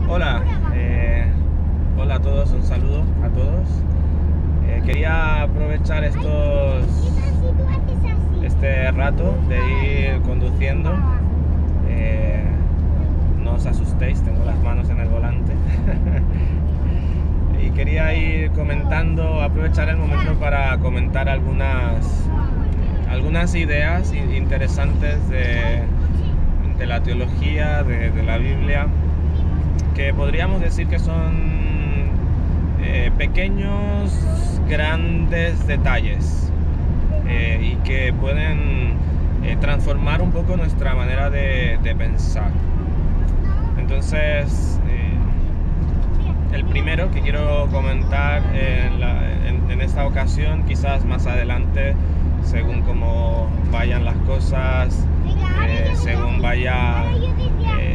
Hola, hola a todos, un saludo a todos. Quería aprovechar este rato de ir conduciendo. No os asustéis, tengo las manos en el volante. Y quería ir aprovechar el momento para comentar algunas ideas interesantes de la teología, de la Biblia, que podríamos decir que son pequeños, grandes detalles y que pueden transformar un poco nuestra manera de pensar. Entonces, el primero que quiero comentar en esta ocasión, quizás más adelante, según cómo vayan las cosas, según vaya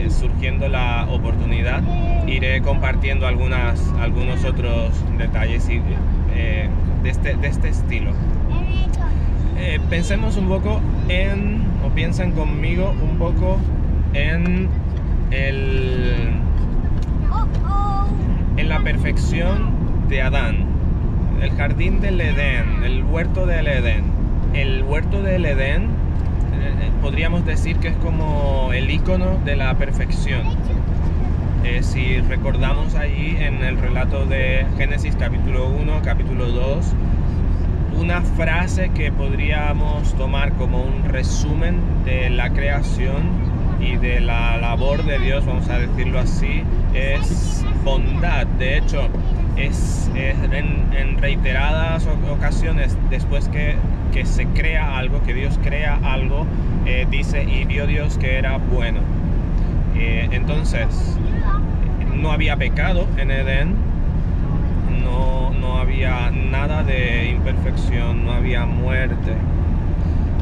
surgiendo la oportunidad, iré compartiendo algunos otros detalles de este estilo. Pensemos un poco piensen conmigo un poco en la perfección de Adán, el jardín del Edén, el huerto del Edén. El huerto del Edén podríamos decir que es como el icono de la perfección. Si recordamos allí en el relato de Génesis capítulo 1, capítulo 2, una frase que podríamos tomar como un resumen de la creación y de la labor de Dios, vamos a decirlo así, es bondad. De hecho, es en reiteradas ocasiones, después que se crea algo, que Dios crea algo, dice, y vio Dios que era bueno. Entonces, no había pecado en Edén, no había nada de imperfección, no había muerte.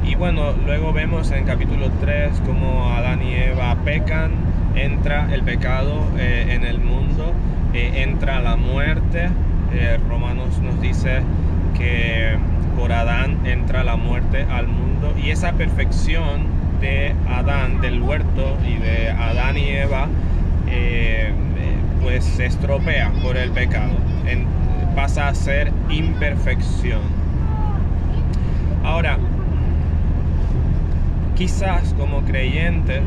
Y bueno, luego vemos en capítulo 3 cómo Adán y Eva pecan, entra el pecado en el mundo, entra la muerte. Romanos nos dice que por Adán entra la muerte al mundo, y esa perfección de Adán, del huerto, y de Adán y Eva, pues se estropea por el pecado, pasa a ser imperfección. Ahora, quizás como creyentes,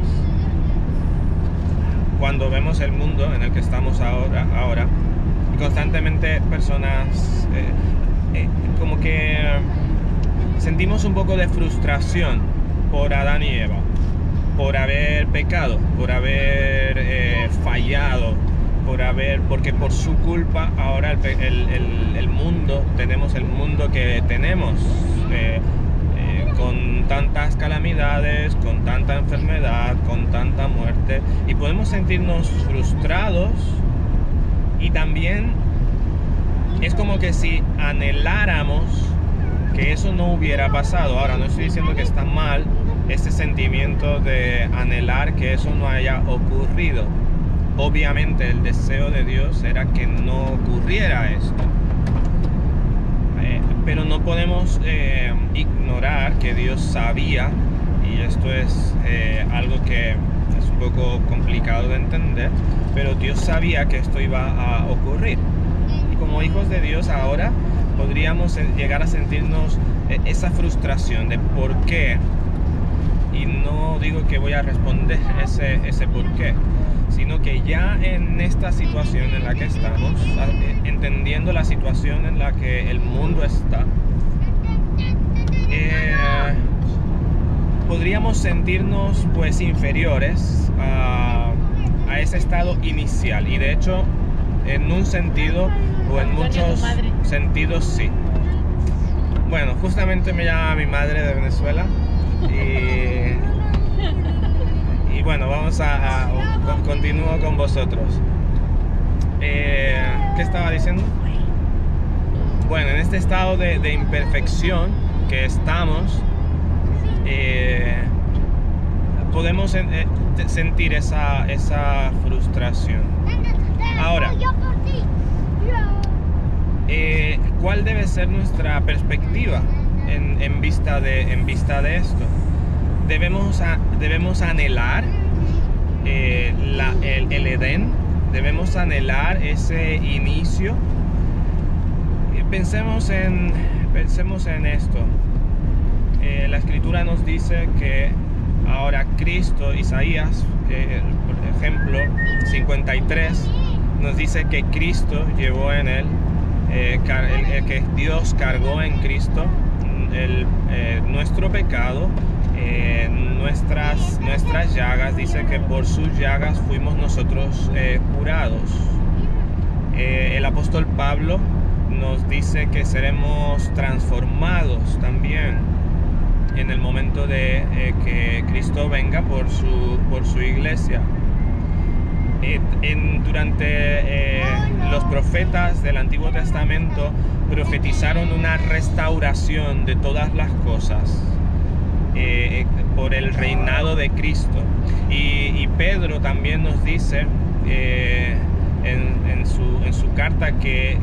cuando vemos el mundo en el que estamos ahora, constantemente personas como que sentimos un poco de frustración por Adán y Eva, por haber pecado, por haber fallado, porque por su culpa ahora el mundo, tenemos el mundo que tenemos, con tantas calamidades, con tanta enfermedad, con tanta muerte, y podemos sentirnos frustrados. Y también es como que si anheláramos que eso no hubiera pasado. Ahora, no estoy diciendo que está mal este sentimiento de anhelar que eso no haya ocurrido. Obviamente el deseo de Dios era que no ocurriera esto. Pero no podemos ignorar que Dios sabía, y esto es algo que es un poco complicado de entender, pero Dios sabía que esto iba a ocurrir. Y como hijos de Dios ahora podríamos llegar a sentirnos esa frustración de por qué. Y no digo que voy a responder ese por qué, sino que ya en esta situación en la que estamos, entendiendo la situación en la que el mundo está, podríamos sentirnos pues inferiores a ese estado inicial. Y de hecho, en un sentido o en muchos sentidos sí. Bueno, justamente me llama mi madre de Venezuela y bueno, continúo con vosotros. ¿Qué estaba diciendo? Bueno, en este estado de imperfección que estamos, podemos sentir esa frustración. Ahora, ¿cuál debe ser nuestra perspectiva en vista de esto? Debemos anhelar el Edén, debemos anhelar ese inicio. Pensemos en esto. La Escritura nos dice que ahora Cristo, Isaías, por ejemplo, 53, nos dice que Cristo llevó en él, que Dios cargó en Cristo nuestro pecado, nuestras llagas. Dice que por sus llagas fuimos nosotros curados. El apóstol Pablo nos dice que seremos transformados también en el momento de que Cristo venga por su iglesia. Durante los profetas del Antiguo Testamento profetizaron una restauración de todas las cosas por el reinado de Cristo. Y Pedro también nos dice en su carta que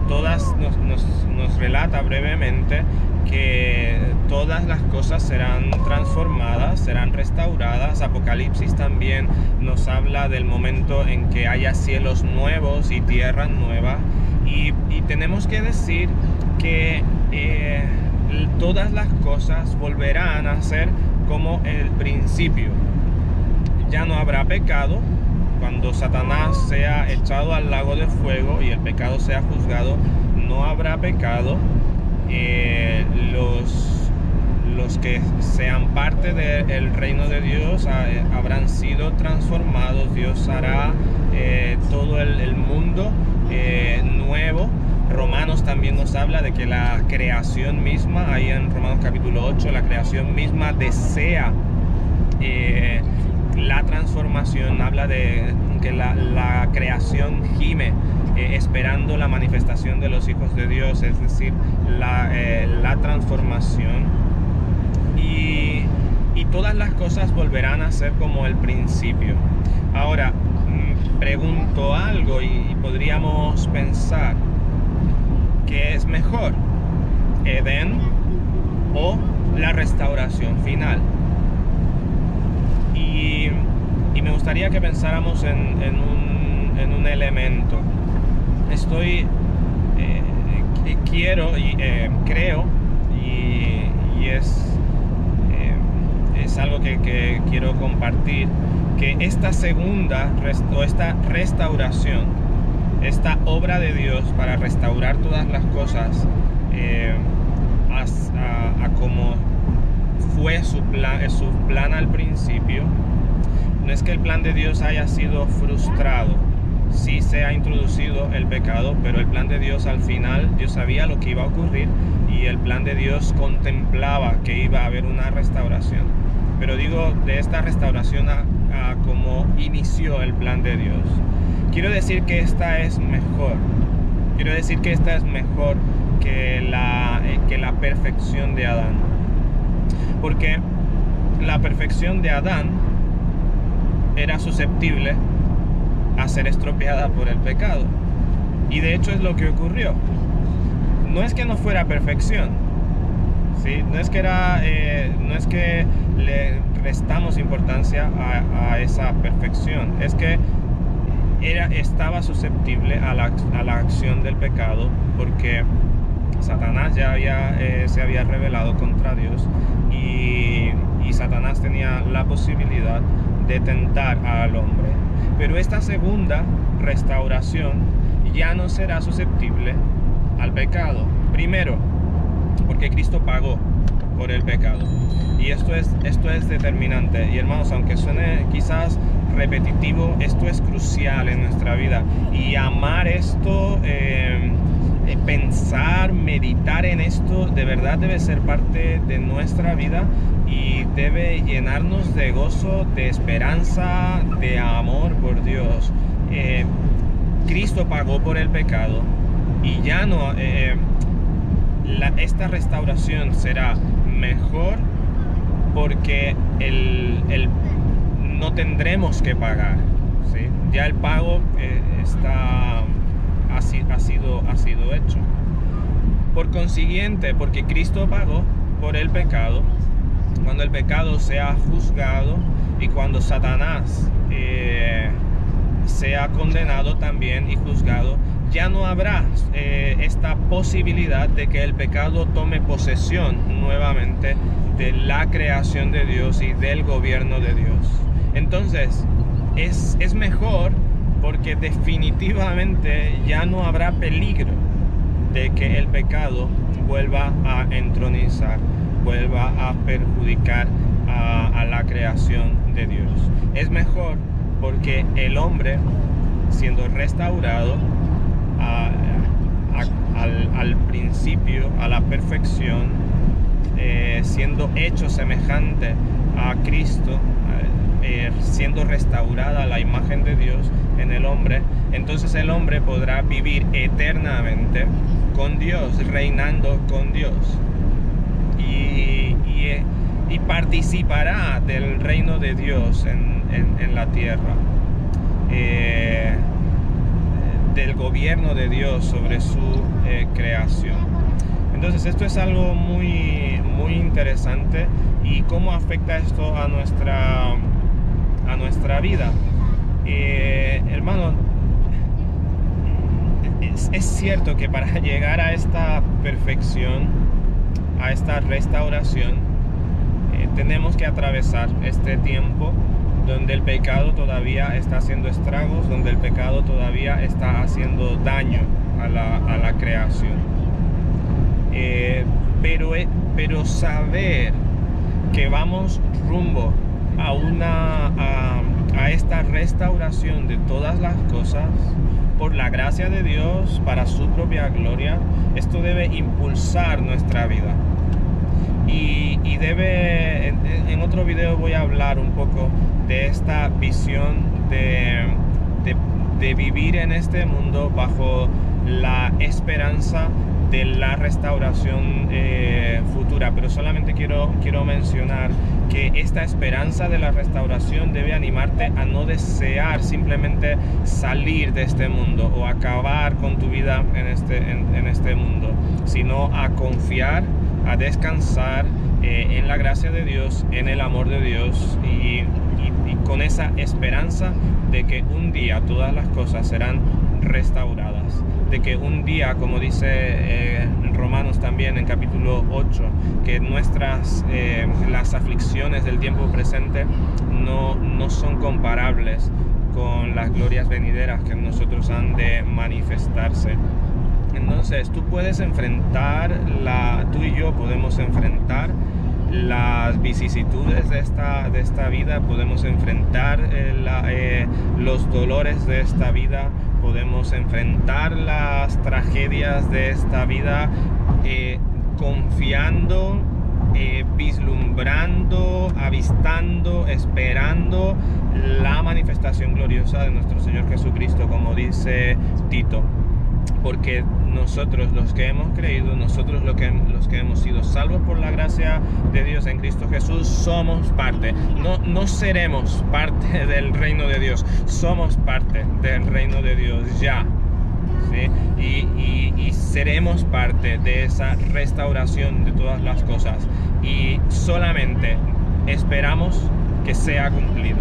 todas nos relata brevemente que todas las cosas serán transformadas, serán restauradas. Apocalipsis también nos habla del momento en que haya cielos nuevos y tierra nueva. Y tenemos que decir que todas las cosas volverán a ser como el principio. Ya no habrá pecado. Cuando Satanás sea echado al lago de fuego y el pecado sea juzgado, no habrá pecado. Los que sean parte del reino de Dios habrán sido transformados. Dios hará todo el mundo nuevo. Romanos también nos habla de que la creación misma, ahí en Romanos capítulo 8, la creación misma desea la transformación. Habla de que la creación gime esperando la manifestación de los hijos de Dios, es decir, la transformación. Y todas las cosas volverán a ser como el principio. Ahora, pregunto algo y podríamos pensar, ¿qué es mejor? ¿Edén o la restauración final? Y me gustaría que pensáramos en un elemento. Quiero y creo, y es algo que quiero compartir, que esta segunda o esta restauración, esta obra de Dios para restaurar todas las cosas a como fue su plan al principio. No es que el plan de Dios haya sido frustrado. Sí se ha introducido el pecado, pero el plan de Dios al final, Dios sabía lo que iba a ocurrir y el plan de Dios contemplaba que iba a haber una restauración. Pero digo, de esta restauración a como inició el plan de Dios. Quiero decir que esta es mejor. Quiero decir que esta es mejor que la perfección de Adán. Porque la perfección de Adán era susceptible a ser estropeada por el pecado. Y de hecho es lo que ocurrió. No es que no fuera perfección, ¿sí? No es que le restamos importancia a esa perfección. Es que estaba susceptible a la acción del pecado, porque Satanás ya se había rebelado contra Dios y Satanás tenía la posibilidad de tentar al hombre. Pero esta segunda restauración ya no será susceptible al pecado. Primero, porque Cristo pagó por el pecado. Y esto es determinante. Y hermanos, aunque suene quizás repetitivo, esto es crucial en nuestra vida. Y amar esto, pensar, meditar en esto, de verdad debe ser parte de nuestra vida y debe llenarnos de gozo, de esperanza, de amor por Dios. Cristo pagó por el pecado y ya no esta restauración será mejor porque no tendremos que pagar, ¿sí? Ya el pago ha sido hecho. Por consiguiente, porque Cristo pagó por el pecado, cuando el pecado sea juzgado y cuando Satanás sea condenado también y juzgado, ya no habrá esta posibilidad de que el pecado tome posesión nuevamente de la creación de Dios y del gobierno de Dios. Entonces, es mejor, porque definitivamente ya no habrá peligro de que el pecado vuelva a entronizar, vuelva a perjudicar a la creación de Dios. Es mejor porque el hombre, siendo restaurado al principio, a la perfección, siendo hecho semejante a Cristo, siendo restaurada la imagen de Dios en el hombre, entonces el hombre podrá vivir eternamente con Dios, reinando con Dios, y participará del reino de Dios en la tierra, del gobierno de Dios sobre su creación. Entonces esto es algo muy, muy interesante. ¿Y cómo afecta esto a nuestra vida? Hermano, es cierto que para llegar a esta perfección, a esta restauración, tenemos que atravesar este tiempo donde el pecado todavía está haciendo estragos, donde el pecado todavía está haciendo daño a la creación. Pero saber que vamos rumbo a esta restauración de todas las cosas por la gracia de Dios, para su propia gloria, esto debe impulsar nuestra vida. Y debe, en otro video voy a hablar un poco de esta visión de vivir en este mundo bajo la esperanza de la restauración futura, pero solamente quiero mencionar que esta esperanza de la restauración debe animarte a no desear simplemente salir de este mundo o acabar con tu vida en este mundo, sino a confiar, a descansar en la gracia de Dios, en el amor de Dios, y con esa esperanza de que un día todas las cosas serán restauradas, de que un día, como dice Romanos también en capítulo 8, que las aflicciones del tiempo presente no son comparables con las glorias venideras que en nosotros han de manifestarse. Entonces tú y yo podemos enfrentar las vicisitudes de esta vida, podemos enfrentar los dolores de esta vida, podemos enfrentar las tragedias de esta vida, confiando, vislumbrando, avistando, esperando la manifestación gloriosa de nuestro Señor Jesucristo, como dice Tito. Porque nosotros, los que hemos creído, nosotros los que hemos sido salvos por la gracia de Dios en Cristo Jesús, somos parte. No seremos parte del reino de Dios, somos parte del reino de Dios ya, ¿sí? Y seremos parte de esa restauración de todas las cosas, y solamente esperamos que sea cumplido,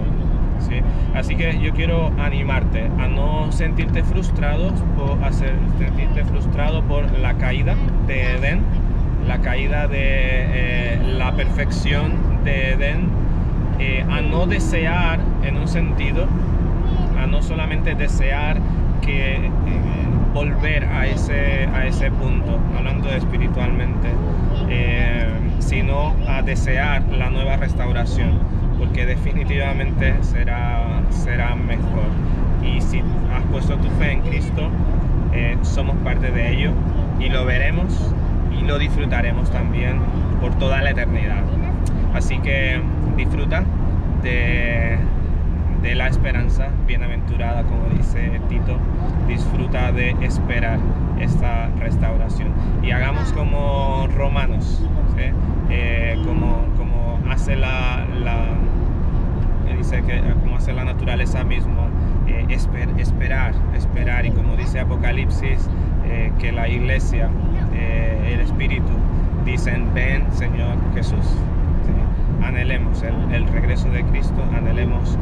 ¿sí? Así que yo quiero animarte a no sentirte frustrado por la caída de Edén, la caída de la perfección de Edén, a no desear, en un sentido, a no solamente desear que volver a ese punto, hablando espiritualmente, sino a desear la nueva restauración, porque definitivamente será mejor. Y si has puesto tu fe en Cristo, somos parte de ello, y lo veremos y lo disfrutaremos también por toda la eternidad. Así que disfruta de la esperanza bienaventurada, como dice Tito. Disfruta de esperar esta restauración, y hagamos como Romanos, ¿sí? Como hace como hace la naturaleza misma, esperar, y como dice Apocalipsis, que la iglesia, el Espíritu, dicen: ven, Señor Jesús, ¿sí? Anhelemos el regreso de Cristo, anhelemos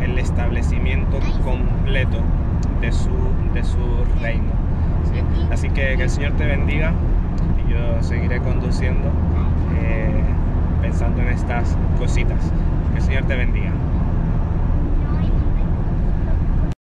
el establecimiento completo de su reino. ¿Sí? Así que el Señor te bendiga y yo seguiré conduciendo pensando en estas cositas. Que el Señor te bendiga.